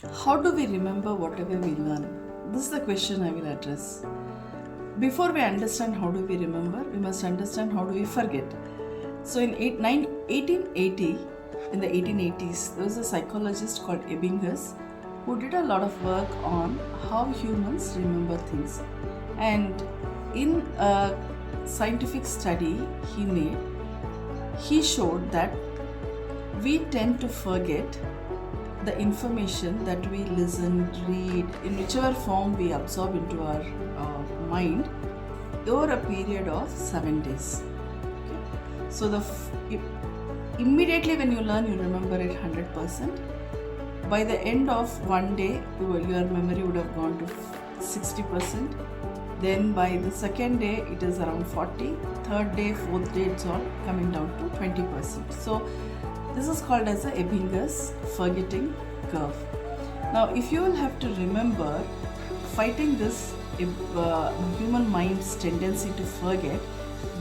How do we remember whatever we learn? This is the question I will address. Before we understand how do we remember, we must understand how do we forget. So in 1880, in the 1880s, there was a psychologist called Ebbinghaus who did a lot of work on how humans remember things. And in a scientific study he made, he showed that we tend to forget the information that we listen, read, in whichever form we absorb into our mind over a period of 7 days. Okay? So immediately when you learn, you remember it 100%. By the end of one day, your memory would have gone to 60%. Then by the second day, it is around 40. Third day, fourth day, it's all coming down to 20%. So this is called as the Ebbinghaus forgetting curve. Now, if you will have to remember fighting this human mind's tendency to forget,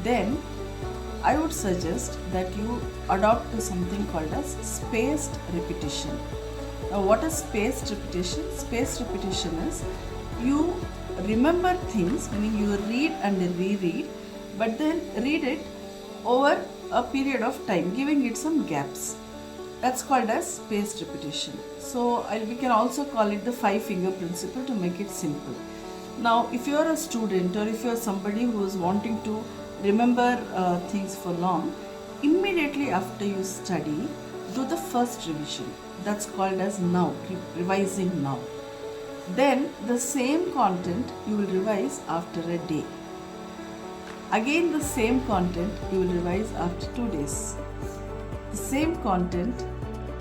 then I would suggest that you adopt to something called as spaced repetition. Now, what is spaced repetition? Spaced repetition is you remember things, meaning you read and reread, but then read it over a period of time, giving it some gaps. That's called as spaced repetition. So we can also call it the 5-finger principle to make it simple. Now, if you are a student or if you are somebody who is wanting to remember things for long, immediately after you study, do the first revision. That's called as now, revising now. Then the same content you will revise after a day. Again the same content you will revise after 2 days. The same content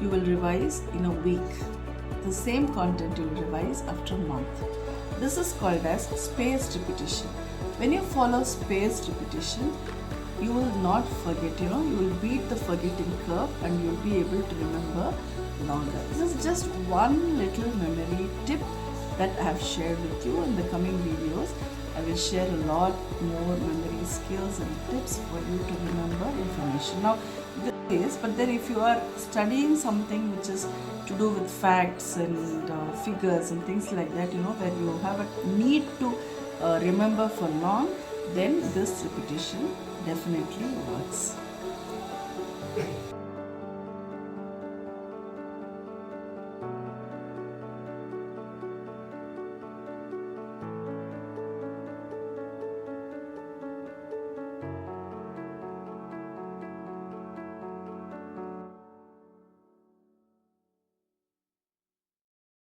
you will revise in a week. The same content you will revise after a month. This is called as spaced repetition. When you follow spaced repetition, you will not forget, you will beat the forgetting curve and you will be able to remember longer. This is just one little memory tip that I have shared with you. In the coming videos, I will share a lot more memory skills and tips for you to remember information. Now, but then if you are studying something which is to do with facts and figures and things like that, where you have a need to remember for long, then this repetition definitely works.